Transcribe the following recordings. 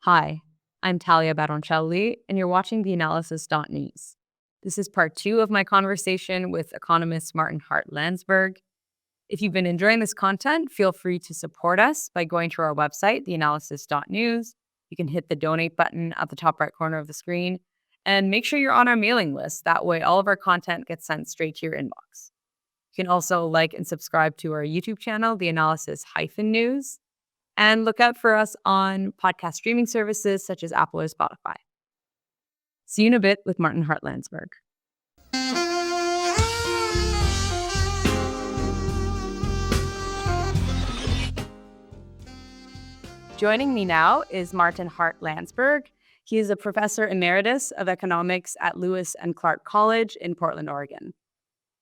Hi, I'm Talia Baroncelli, and you're watching theAnalysis-news. This is part 2 of my conversation with economist Martin Hart-Landsberg. If you've been enjoying this content, feel free to support us by going to our website, theAnalysis.news. You can hit the donate button at the top right corner of the screen, and make sure you're on our mailing list. That way, all of our content gets sent straight to your inbox. You can also like and subscribe to our YouTube channel, theAnalysis-news. And look out for us on podcast streaming services such as Apple or Spotify. See you in a bit with Martin Hart-Landsberg. Joining me now is Martin Hart-Landsberg. He is a professor emeritus of economics at Lewis and Clark College in Portland, Oregon.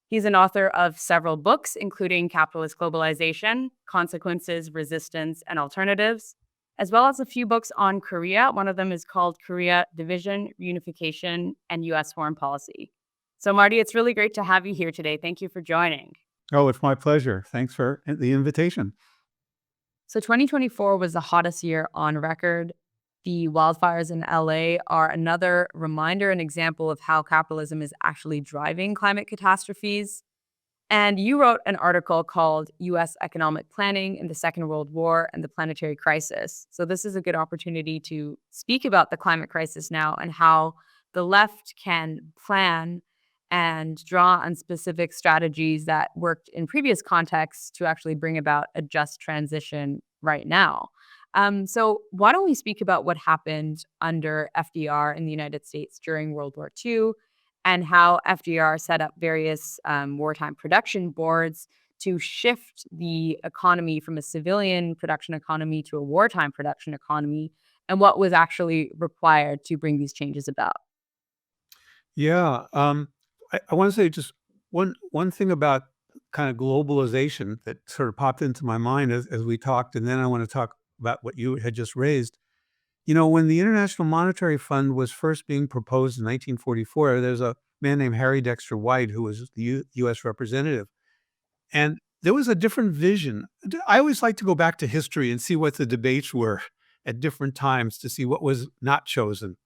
He's an author of several books, including Capitalist Globalization, Consequences, Resistance, and Alternatives, as well as a few books on Korea. One of them is called Korea Division, Reunification, and U.S. Foreign Policy. So, Marty, it's really great to have you here today. Thank you for joining. Oh, it's my pleasure. Thanks for the invitation. So 2024 was the hottest year on record. The wildfires in LA are another reminder and example of how capitalism is actually driving climate catastrophes. And you wrote an article called U.S. Economic Planning in the Second World War and the Planetary Crisis. So this is a good opportunity to speak about the climate crisis now and how the left can plan and draw on specific strategies that worked in previous contexts to actually bring about a just transition right now. So why don't we speak about what happened under FDR in the United States during World War II and how FDR set up various wartime production boards to shift the economy from a civilian production economy to a wartime production economy, and what was actually required to bring these changes about. Yeah, I want to say just one thing about kind of globalization that sort of popped into my mind as we talked, and then I want to talk about what you had just raised. You know, when the International Monetary Fund was first being proposed in 1944, there's a man named Harry Dexter White who was the U.S. representative, and there was a different vision. I always like to go back to history and see what the debates were at different times to see what was not chosen.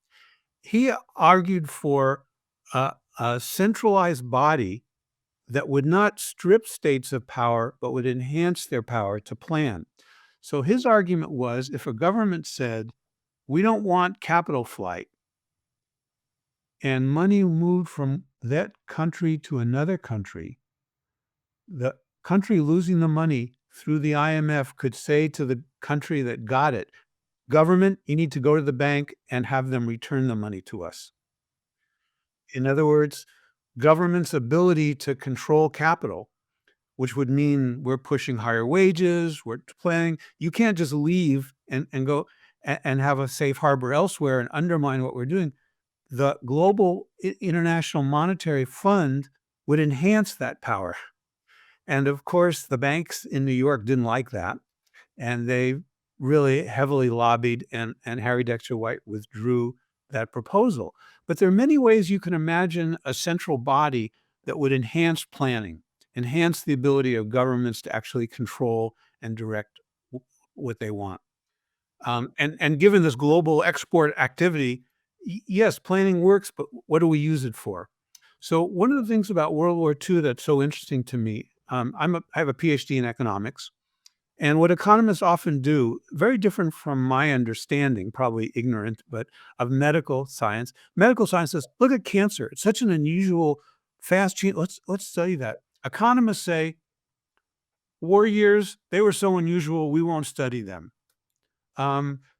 He argued for a centralized body that would not strip states of power, but would enhance their power to plan. So his argument was if a government said, we don't want capital flight, and money moved from that country to another country, the country losing the money through the IMF could say to the country that got it, government, you need to go to the bank and have them return the money to us. In other words, government's ability to control capital, which would mean we're pushing higher wages, we're planning. You can't just leave and go and have a safe harbor elsewhere and undermine what we're doing. The global International Monetary Fund would enhance that power. And of course, the banks in New York didn't like that. And they really heavily lobbied, and Harry Dexter White withdrew that proposal. But there are many ways you can imagine a central body that would enhance planning, enhance the ability of governments to actually control and direct what they want. And given this global export activity, yes, planning works, but what do we use it for? So one of the things about World War II that's so interesting to me, I have a PhD in economics. And what economists often do, very different from my understanding, probably ignorant, but of medical science. Medical science says, look at cancer. It's such an unusual, fast change. Let's study that. Economists say, war years, they were so unusual, we won't study them.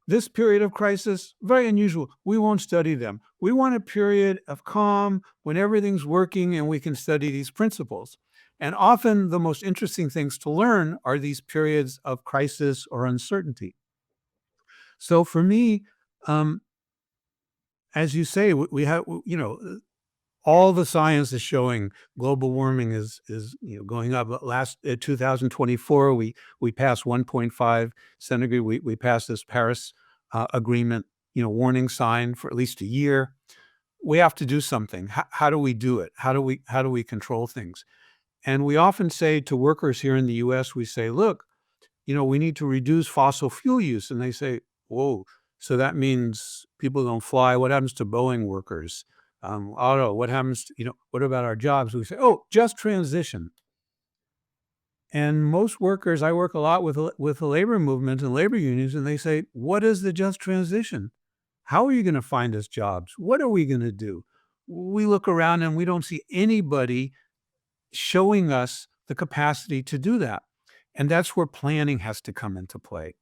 This period of crisis, very unusual. We won't study them. We want a period of calm when everything's working and we can study these principles. And often the most interesting things to learn are these periods of crisis or uncertainty. So for me, as you say, we have, all the science is showing global warming is going up. Last 2024, we passed 1.5 centigrade. We passed this Paris agreement, warning sign for at least a year. We have to do something. How do we do it? How do we control things? And we often say to workers here in the U.S., we say, look, we need to reduce fossil fuel use. And they say, whoa, So that means people don't fly. What happens to Boeing workers? Auto, what happens to, what about our jobs? We say, oh, just transition. And most workers, I work a lot with the labor movement and labor unions, and they say, what is the just transition? How are you going to find us jobs? What are we going to do? We look around and we don't see anybody showing us the capacity to do that. And that's where planning has to come into play.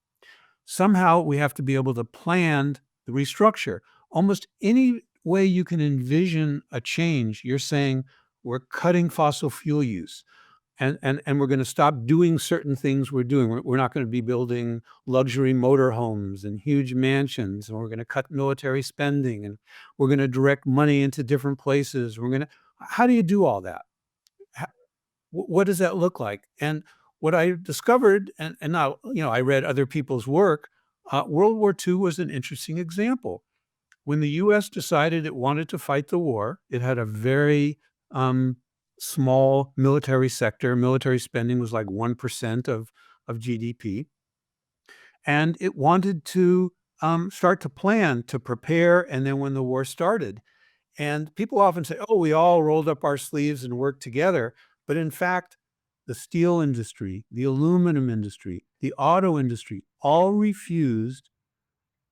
Somehow we have to be able to plan the restructure. Almost any way you can envision a change, you're saying we're cutting fossil fuel use. And we're going to stop doing certain things we're doing. We're not going to be building luxury motorhomes and huge mansions, and we're going to cut military spending, and we're going to direct money into different places. How do you do all that? Ho- what does that look like? And what I discovered, and now, I read other people's work. World War II was an interesting example. When the US decided it wanted to fight the war, it had a very um, small military sector. Military spending was like 1% of GDP. And it wanted to start to plan, to prepare. And then when the war started, and people often say, oh, we all rolled up our sleeves and worked together. But in fact, the steel industry, the aluminum industry, the auto industry all refused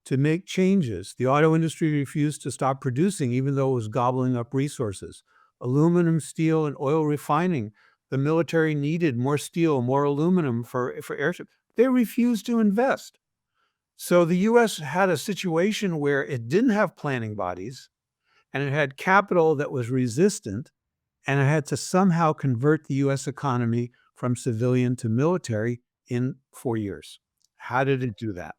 to make changes. The auto industry refused to stop producing, even though it was gobbling up resources. Aluminum, steel, and oil refining. The military needed more steel, more aluminum for airship. They refused to invest. So the US had a situation where it didn't have planning bodies, and it had capital that was resistant, and it had to somehow convert the US economy from civilian to military in 4 years. How did it do that?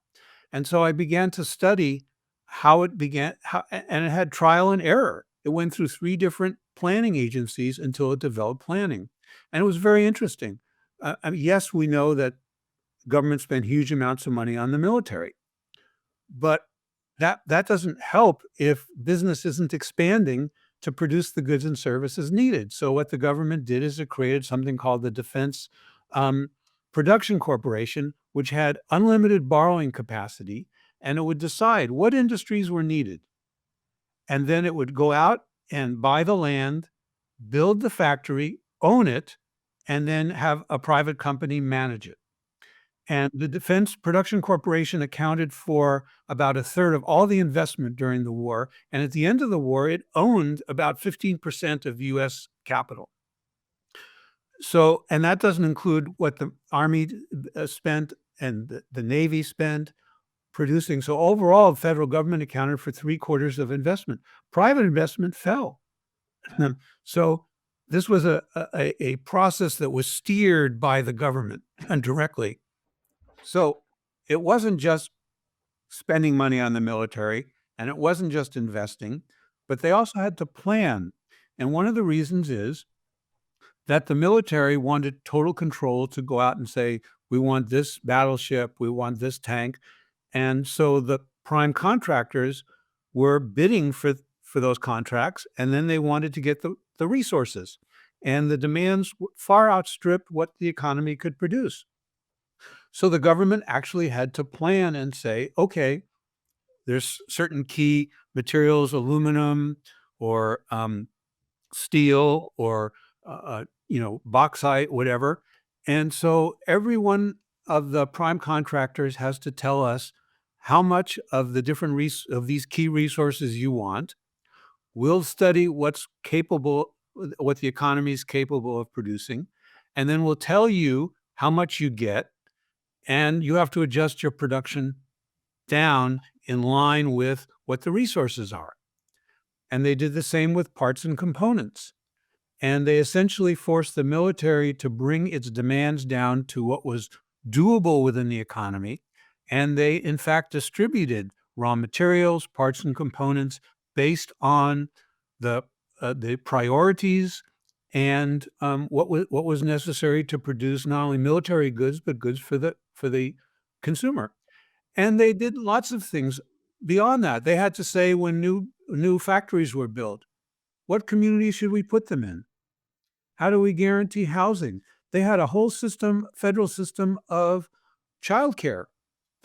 And so I began to study how it began, and it had trial and error. It went through 3 different planning agencies until it developed planning. And it was very interesting. I mean, yes, we know that government spent huge amounts of money on the military, but that doesn't help if business isn't expanding to produce the goods and services needed. So what the government did is it created something called the Defense um, Production Corporation, which had unlimited borrowing capacity, and it would decide what industries were needed. And then it would go out and buy the land, build the factory, own it, and then have a private company manage it. And the Defense Production Corporation accounted for about a third of all the investment during the war. And at the end of the war, it owned about 15% of US capital. So, and that doesn't include what the Army spent and the Navy spent producing. So overall, the federal government accounted for 3/4 of investment. Private investment fell. So this was a process that was steered by the government and directly. So it wasn't just spending money on the military, and it wasn't just investing, but they also had to plan. And one of the reasons is that the military wanted total control to go out and say, we want this battleship, we want this tank. And so the prime contractors were bidding for those contracts, and then they wanted to get the resources. And the demands far outstripped what the economy could produce. So the government actually had to plan and say, okay, there's certain key materials, aluminum or steel or bauxite, whatever. And so every one of the prime contractors has to tell us how much of the different of these key resources you want. We'll study what's capable, what the economy is capable of producing, and then we'll tell you how much you get, and you have to adjust your production down in line with what the resources are. And they did the same with parts and components. And they essentially forced the military to bring its demands down to what was doable within the economy. And they, in fact, distributed raw materials, parts and components based on the priorities and what was necessary to produce not only military goods but goods for the consumer. And they did lots of things beyond that. They had to say when new factories were built, what communities should we put them in? How do we guarantee housing? They had a whole system, federal system of childcare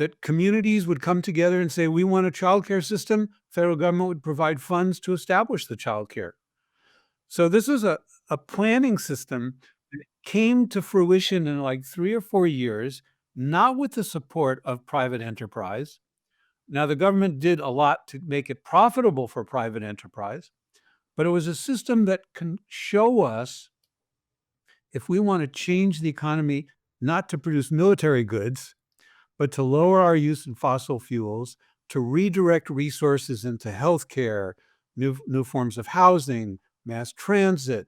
that communities would come together and say, we want a childcare system. Federal government would provide funds to establish the childcare. So this is a planning system that came to fruition in like 3 or 4 years, not with the support of private enterprise. Now, the government did a lot to make it profitable for private enterprise, but it was a system that can show us if we want to change the economy, not to produce military goods, but to lower our use in fossil fuels, to redirect resources into healthcare, new forms of housing, mass transit,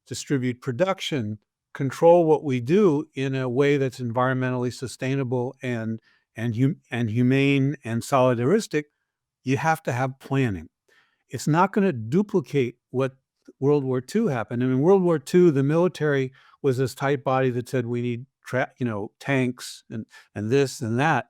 distribute production, control what we do in a way that's environmentally sustainable and humane and solidaristic. You have to have planning. It's not going to duplicate what World War II happened. I mean, World War II, the military was this tight body that said we need tanks and this and that.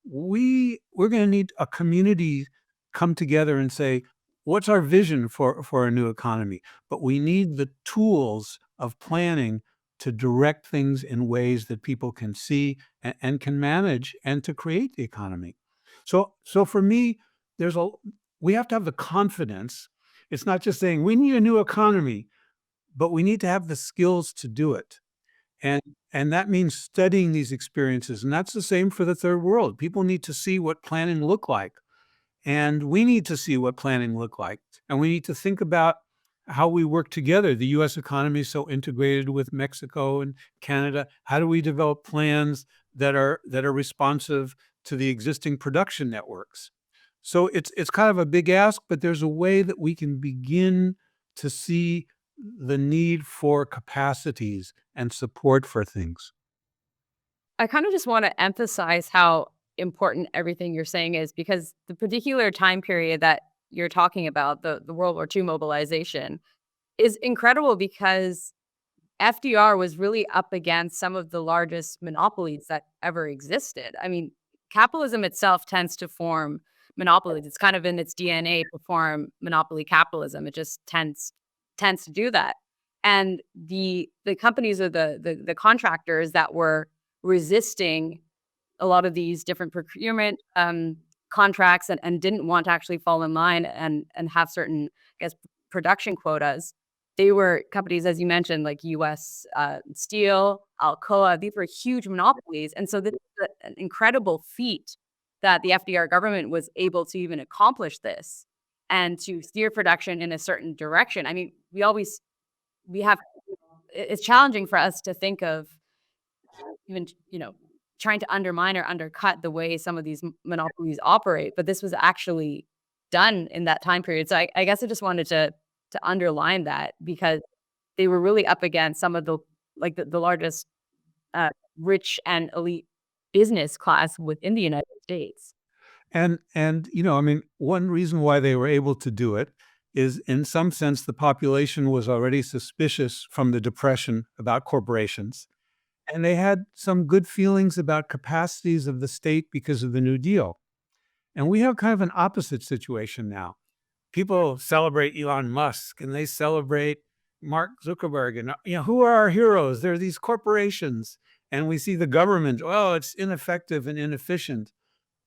We're going to need a community come together and say, what's our vision for a new economy? But we need the tools of planning to direct things in ways that people can see and can manage and to create the economy. So for me, there's a we have to have the confidence. It's not just saying we need a new economy, but we need to have the skills to do it. And and that means studying these experiences. And that's the same for the third world. People need to see what planning look like. And we need to see what planning look like. And we need to think about how we work together. The US economy is so integrated with Mexico and Canada. How do we develop plans that are responsive to the existing production networks? So it's kind of a big ask, but there's a way that we can begin to see the need for capacities and support for things. I kind of just want to emphasize how important everything you're saying is because the particular time period that you're talking about, the World War II mobilization, is incredible because FDR was really up against some of the largest monopolies that ever existed. I mean, capitalism itself tends to form monopolies. It's kind of in its DNA to form monopoly capitalism. It just tends to do that. And the companies or the contractors that were resisting a lot of these different procurement contracts and didn't want to actually fall in line and have certain, I guess, production quotas. They were companies, as you mentioned, like U.S. Steel, Alcoa. These were huge monopolies, and so this is an incredible feat that the FDR government was able to even accomplish this and to steer production in a certain direction. I mean, we have it's challenging for us to think of even, trying to undermine or undercut the way some of these monopolies operate, but this was actually done in that time period. So I guess I just wanted to underline that because they were really up against some of the largest rich and elite business class within the United States. I mean, one reason why they were able to do it is in some sense the population was already suspicious from the Depression about corporations. And they had some good feelings about capacities of the state because of the New Deal. And we have kind of an opposite situation now. People celebrate Elon Musk and they celebrate Mark Zuckerberg and who are our heroes? They're these corporations. And we see the government, oh, it's ineffective and inefficient.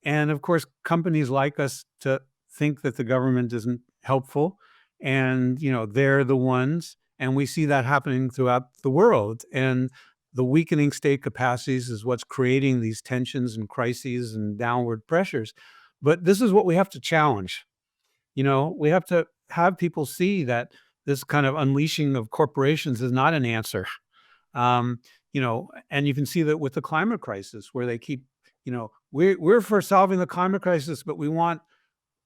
And of course, companies like us to think that the government isn't helpful. And, they're the ones. And we see that happening throughout the world. And the weakening state capacities is what's creating these tensions and crises and downward pressures. But this is what we have to challenge. We have to have people see that this kind of unleashing of corporations is not an answer. Um, and you can see that with the climate crisis where they keep, we're for solving the climate crisis, but we want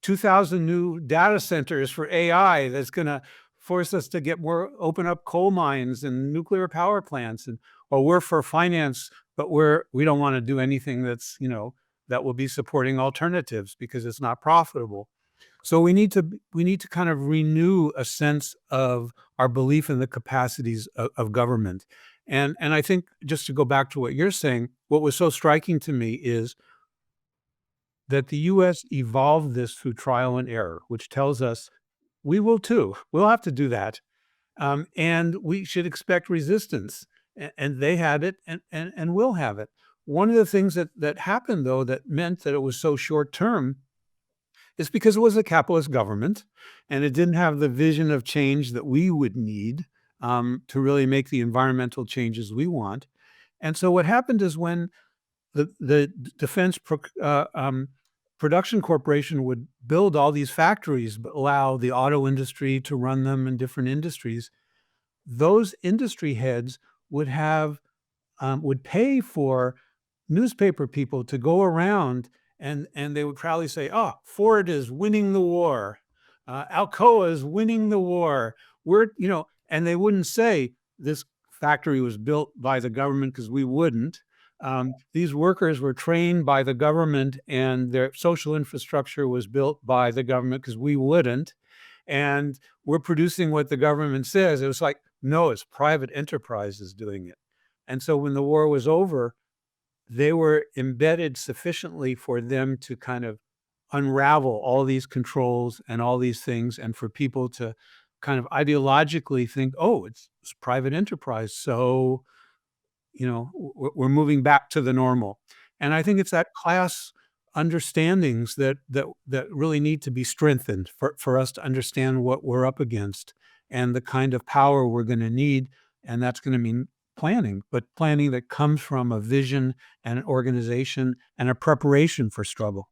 2,000 new data centers for AI that's going to force us to open up coal mines and nuclear power plants. Or we're for finance, but we don't want to do anything that will be supporting alternatives because it's not profitable. So we need to kind of renew a sense of our belief in the capacities of government. And I think just to go back to what you're saying, what was so striking to me is that the US evolved this through trial and error, which tells us we will too. We'll have to do that. And we should expect resistance. And they had it and we'll have it. one of the things that happened, though, that meant that it was so short term is because it was a capitalist government and it didn't have the vision of change that we would need to really make the environmental changes we want. And so what happened is when the defense production corporation would build all these factories, but allow the auto industry to run them in different industries, those industry heads would have would pay for newspaper people to go around and they would proudly say, "Oh, Ford is winning the war. Alcoa is winning the war. And they wouldn't say this factory was built by the government because we wouldn't. These workers were trained by the government and their social infrastructure was built by the government because we wouldn't. And we're producing what the government says. It was like, no, it's private enterprises doing it. And so when the war was over, they were embedded sufficiently for them to kind of unravel all these controls and all these things, and for people to kind of ideologically think, oh, it's private enterprise. So, we're moving back to the normal. And I think it's that class understandings that really need to be strengthened for us to understand what we're up against and the kind of power we're going to need. And that's going to mean planning, but planning that comes from a vision and an organization and a preparation for struggle.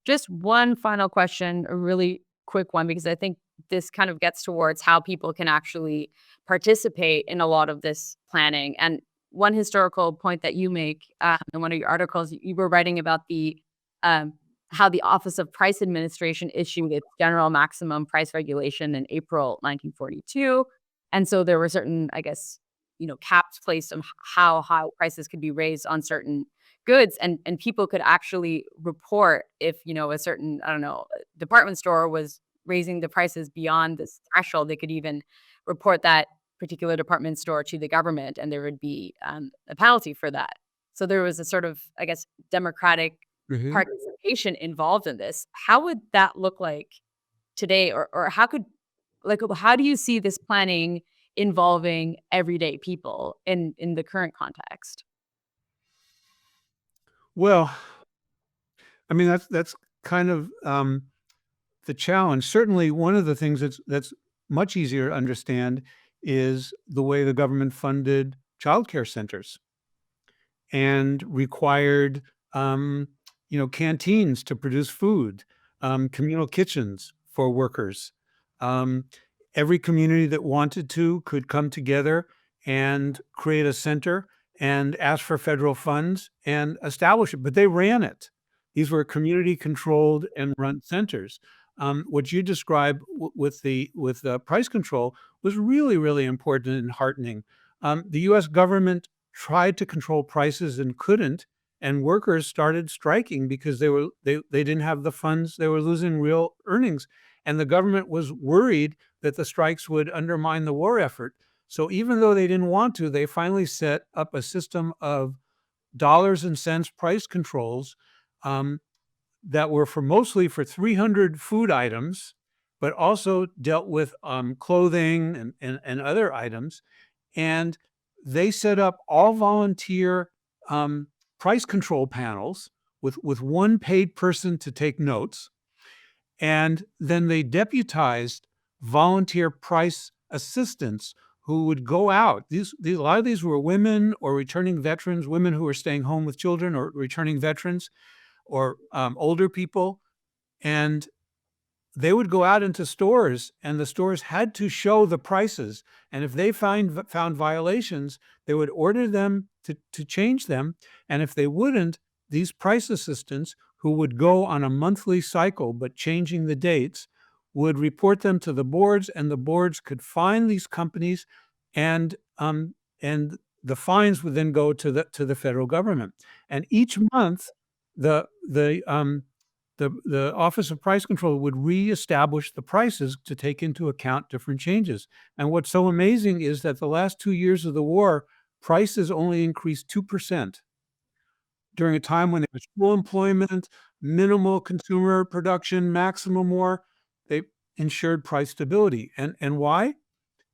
Just one final question, a really quick one, because I think this kind of gets towards how people can actually participate in a lot of this planning. And one historical point that you make in one of your articles, you were writing about the how the Office of Price Administration issued its general maximum price regulation in April 1942, and so there were certain, I guess, caps placed on how high prices could be raised on certain goods, and people could actually report if, a certain, I don't know, department store was raising the prices beyond this threshold. They could even report that particular department store to the government, and there would be a penalty for that. So there was a sort of, I guess, democratic Mhm. participation involved in this. How would that look like today, or how do you see this planning involving everyday people in the current context? Well, I mean, that's kind of the challenge. Certainly, one of the things that's much easier to understand is the way the government funded childcare centers and required, canteens to produce food, communal kitchens for workers. Um, every community that wanted to could come together and create a center and ask for federal funds and establish it, but they ran it. These were community controlled and run centers. What you described with the price control was really, really important and heartening. The U.S. government tried to control prices and couldn't, and workers started striking because they didn't have the funds. They were losing real earnings, and the government was worried that the strikes would undermine the war effort. So even though they didn't want to, they finally set up a system of dollars and cents price controls um, that were mostly for 300 food items, but also dealt with clothing and other items. And they set up all volunteer price control panels with one paid person to take notes. And then they deputized volunteer price assistants who would go out. A lot of these were women or returning veterans, women who were staying home with children, or returning veterans, or older people. And they would go out into stores, and the stores had to show the prices. And if they found violations, they would order them to change them. And if they wouldn't, these price assistants, who would go on a monthly cycle but changing the dates, would report them to the boards, and the boards could fine these companies, and the fines would then go to the federal government. And each month, the the the Office of Price Control would reestablish the prices to take into account different changes. And what's so amazing is that the last 2 years of the war, prices only increased 2% during a time when there was full employment, minimal consumer production, maximum war. They ensured price stability. And why?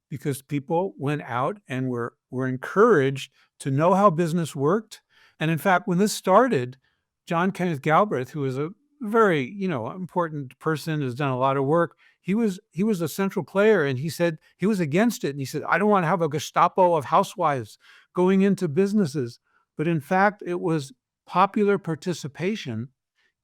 Because people went out and were encouraged to know how business worked, And in fact, when this started, John Kenneth Galbraith, who was a very, important person, has done a lot of work. He was a central player, and he said he was against it. And he said, I don't want to have a Gestapo of housewives going into businesses. But in fact, it was popular participation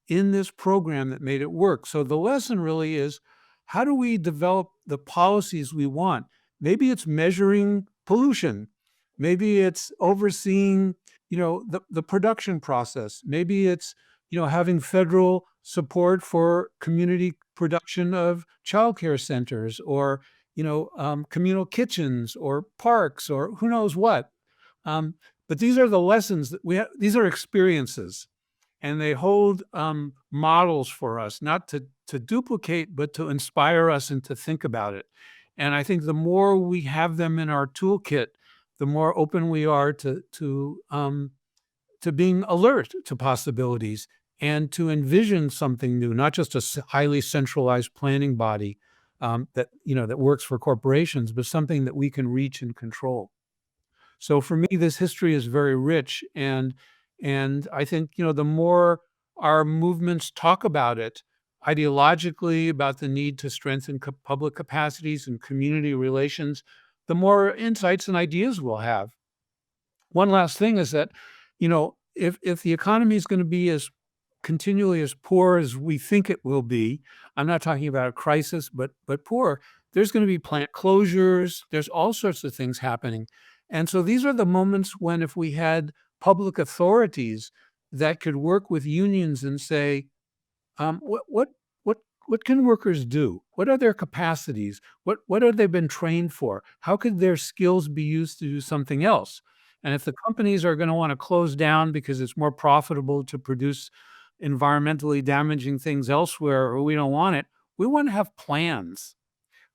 in this program that made it work. So the lesson really is, how do we develop the policies we want? Maybe it's measuring pollution. Maybe it's overseeing, the production process. Maybe it's, having federal support for community production of childcare centers, or, communal kitchens, or parks, or who knows what. Um, but these are the lessons that we have. These are experiences, and they hold models for us, not to duplicate, but to inspire us and to think about it. And I think the more we have them in our toolkit, the more open we are to being alert to possibilities, and to envision something new, not just a highly centralized planning body that works for corporations, but something that we can reach and control. So for me, this history is very rich, and I think, the more our movements talk about it ideologically, about the need to strengthen public capacities and community relations, the more insights and ideas we'll have. One last thing is that, if the economy is going to be as continually as poor as we think it will be, I'm not talking about a crisis, but poor, there's going to be plant closures. There's all sorts of things happening. And so these are the moments when, if we had public authorities that could work with unions and say, what can workers do? What are their capacities? What have they been trained for? How could their skills be used to do something else? And if the companies are going to want to close down because it's more profitable to produce environmentally damaging things elsewhere, or we don't want it, we want to have plans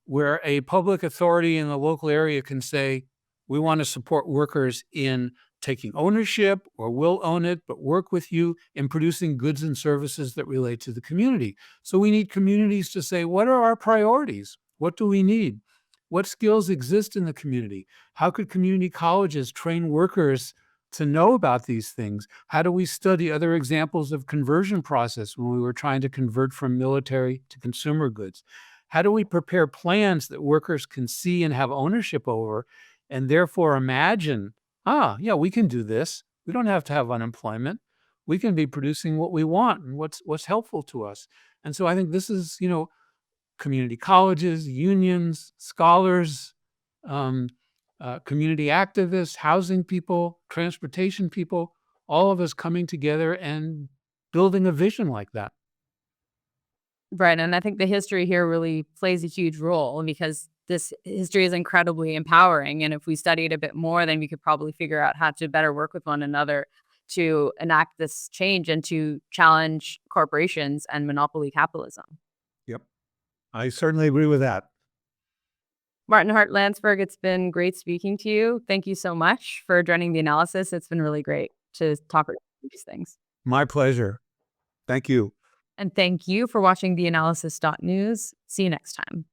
where a public authority in the local area can say, we want to support workers in taking ownership, or will own it, but work with you in producing goods and services that relate to the community. So we need communities to say, what are our priorities? What do we need? What skills exist in the community? How could community colleges train workers to know about these things? How do we study other examples of conversion process when we were trying to convert from military to consumer goods? How do we prepare plans that workers can see and have ownership over, and therefore imagine, yeah, we can do this. We don't have to have unemployment. We can be producing what we want and what's helpful to us. And so I think this is, community colleges, unions, scholars, um, community activists, housing people, transportation people, all of us coming together and building a vision like that. Right. And I think the history here really plays a huge role, because this history is incredibly empowering. And if we study it a bit more, then we could probably figure out how to better work with one another to enact this change and to challenge corporations and monopoly capitalism. Yep. I certainly agree with that. Martin Hart-Landsberg, it's been great speaking to you. Thank you so much for joining the analysis. It's been really great to talk about these things. My pleasure. Thank you. And thank you for watching theAnalysis.news. See you next time.